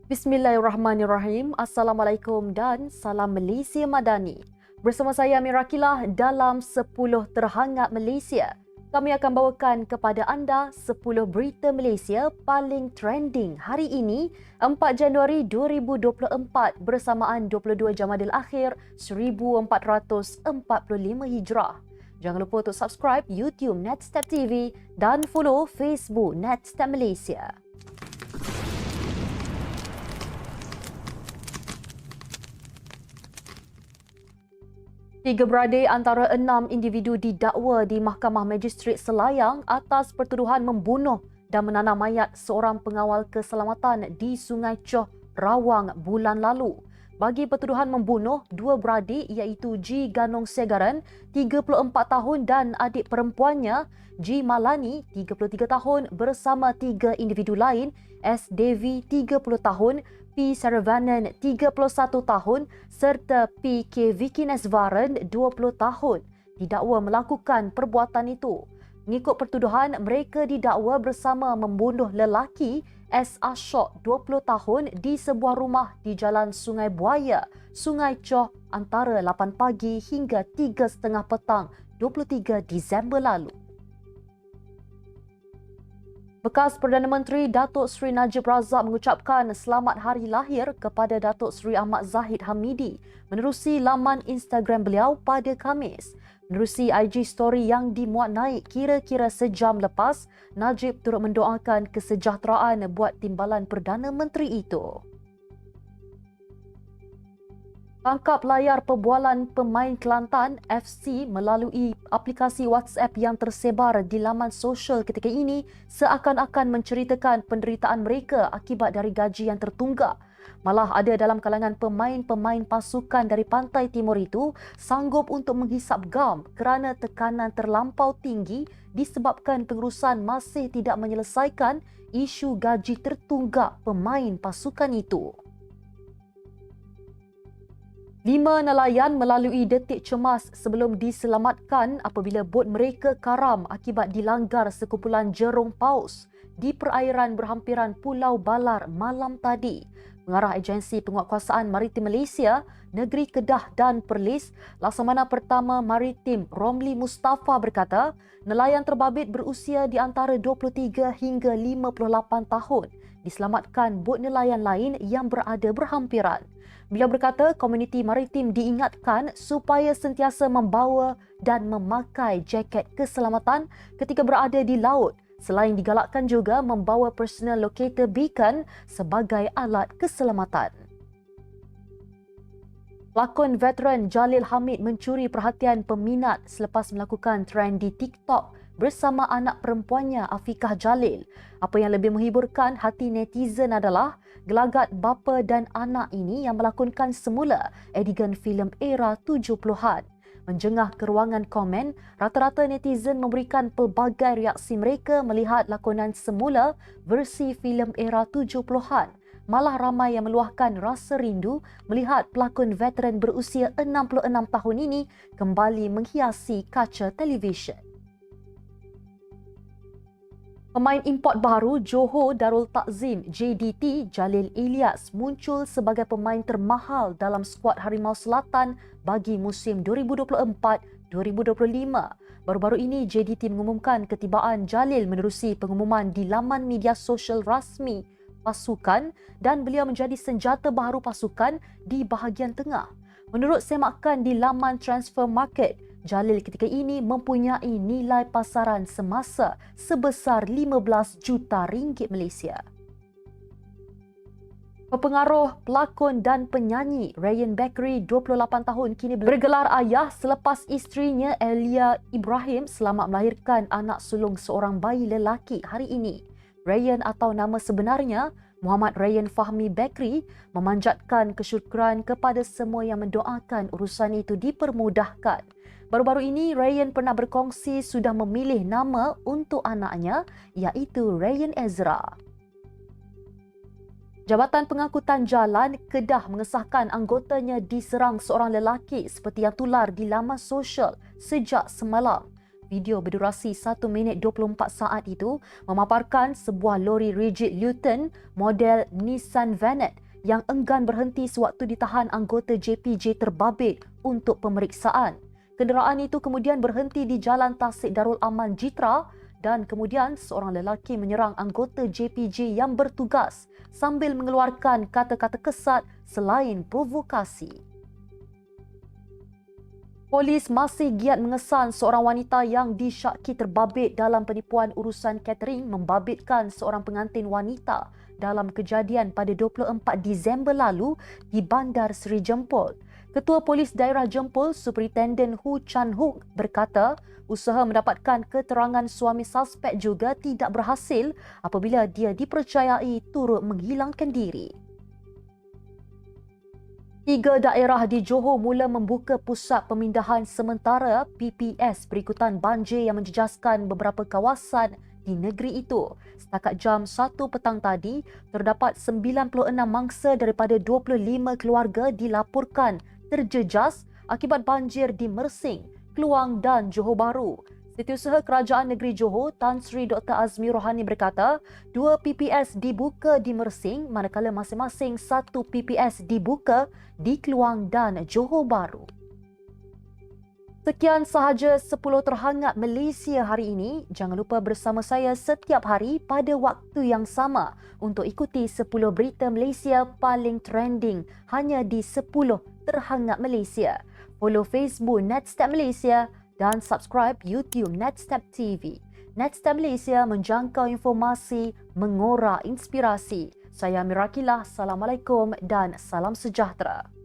Bismillahirrahmanirrahim. Assalamualaikum dan salam Malaysia Madani. Bersama saya Amira Kilah dalam 10 terhangat Malaysia. Kami akan bawakan kepada anda 10 berita Malaysia paling trending hari ini 4 Januari 2024 bersamaan 22 Jamadil Akhir 1445 Hijrah. Jangan lupa untuk subscribe YouTube Netstat TV dan follow Facebook Netstat Malaysia. Tiga beradik antara 6 individu didakwa di Mahkamah Magistrate Selayang atas pertuduhan membunuh dan menanam mayat seorang pengawal keselamatan di Sungai Choh, Rawang bulan lalu. Bagi pertuduhan membunuh, dua beradik iaitu G. Ganong Segaran, 34 tahun dan adik perempuannya G. Malani, 33 tahun bersama tiga individu lain, S. Devi, 30 tahun, P. Saravanan, 31 tahun serta P. K. Vikinesvaran, 20 tahun didakwa melakukan perbuatan itu. Mengikut pertuduhan, mereka didakwa bersama membunuh lelaki S. Ashok, 20 tahun di sebuah rumah di Jalan Sungai Buaya, Sungai Choh antara 8 pagi hingga 3.30 petang 23 Disember lalu. Bekas Perdana Menteri Datuk Seri Najib Razak mengucapkan selamat hari lahir kepada Datuk Seri Ahmad Zahid Hamidi menerusi laman Instagram beliau pada Khamis. Menerusi IG story yang dimuat naik kira-kira sejam lepas, Najib turut mendoakan kesejahteraan buat timbalan Perdana Menteri itu. Tangkap layar perbualan pemain Kelantan FC melalui aplikasi WhatsApp yang tersebar di laman sosial ketika ini seakan-akan menceritakan penderitaan mereka akibat dari gaji yang tertunggak. Malah ada dalam kalangan pemain-pemain pasukan dari Pantai Timur itu sanggup untuk menghisap gam kerana tekanan terlampau tinggi disebabkan pengurusan masih tidak menyelesaikan isu gaji tertunggak pemain pasukan itu. 5 nelayan melalui detik cemas sebelum diselamatkan apabila bot mereka karam akibat dilanggar sekumpulan jerung paus di perairan berhampiran Pulau Balar malam tadi. Pengarah Agensi Penguatkuasaan Maritim Malaysia, Negeri Kedah dan Perlis, Laksamana Pertama Maritim Romli Mustafa berkata, nelayan terbabit berusia di antara 23 hingga 58 tahun diselamatkan bot nelayan lain yang berada berhampiran. Beliau berkata komuniti maritim diingatkan supaya sentiasa membawa dan memakai jaket keselamatan ketika berada di laut. Selain digalakkan juga membawa personal locator beacon sebagai alat keselamatan. Pelakon veteran Jalil Hamid mencuri perhatian peminat selepas melakukan trend di TikTok bersama anak perempuannya Afiqah Jalil. Apa yang lebih menghiburkan hati netizen adalah gelagat bapa dan anak ini yang melakonkan semula adegan filem era 70-an. Menjengah ke ruangan komen, rata-rata netizen memberikan pelbagai reaksi mereka melihat lakonan semula versi filem era 70-an. Malah ramai yang meluahkan rasa rindu melihat pelakon veteran berusia 66 tahun ini kembali menghiasi kaca televisyen. Pemain import baru Johor Darul Takzim JDT Jalil Ilyas muncul sebagai pemain termahal dalam skuad Harimau Selatan bagi musim 2024-2025. Baru-baru ini JDT mengumumkan ketibaan Jalil menerusi pengumuman di laman media sosial rasmi pasukan dan beliau menjadi senjata baru pasukan di bahagian tengah. Menurut semakan di laman Transfer Market, Jalil ketika ini mempunyai nilai pasaran semasa sebesar 15 juta ringgit Malaysia. Pepengaruh pelakon dan penyanyi Rayyan Bakery, 28 tahun, kini bergelar ayah selepas isterinya Elia Ibrahim selamat melahirkan anak sulung seorang bayi lelaki hari ini. Rayyan atau nama sebenarnya Muhammad Rayyan Fahmi Bakery memanjatkan kesyukuran kepada semua yang mendoakan urusan itu dipermudahkan. Baru-baru ini, Rayyan pernah berkongsi sudah memilih nama untuk anaknya iaitu Rayyan Ezra. Jabatan Pengangkutan Jalan Kedah mengesahkan anggotanya diserang seorang lelaki seperti yang tular di laman sosial sejak semalam. Video berdurasi 1 minit 24 saat itu memaparkan sebuah lori rigid Luton model Nissan Vanette yang enggan berhenti sewaktu ditahan anggota JPJ terbabit untuk pemeriksaan. Kenderaan itu kemudian berhenti di Jalan Tasik Darul Aman Jitra dan kemudian seorang lelaki menyerang anggota JPJ yang bertugas sambil mengeluarkan kata-kata kesat selain provokasi. Polis masih giat mengesan seorang wanita yang disyaki terbabit dalam penipuan urusan catering membabitkan seorang pengantin wanita dalam kejadian pada 24 Disember lalu di Bandar Seri Jempol. Ketua Polis Daerah Jempol, Superintendent Hu Chan Hook berkata, usaha mendapatkan keterangan suami suspek juga tidak berhasil apabila dia dipercayai turut menghilangkan diri. 3 daerah di Johor mula membuka pusat pemindahan sementara PPS berikutan banjir yang menjejaskan beberapa kawasan di negeri itu. Setakat jam 1 petang tadi, terdapat 96 mangsa daripada 25 keluarga dilaporkan terjejas akibat banjir di Mersing, Kluang dan Johor Bahru. Setiausaha Kerajaan Negeri Johor, Tan Sri Dr. Azmi Rohani berkata, 2 PPS dibuka di Mersing manakala masing-masing 1 PPS dibuka di Kluang dan Johor Bahru. Sekian sahaja 10 terhangat Malaysia hari ini. Jangan lupa bersama saya setiap hari pada waktu yang sama untuk ikuti 10 berita Malaysia paling trending hanya di 10 terhangat Malaysia. Follow Facebook Netstep Malaysia dan subscribe YouTube Netstep TV. Netstep Malaysia menjangkau informasi, mengorak inspirasi. Saya Mirakilah, Assalamualaikum dan salam sejahtera.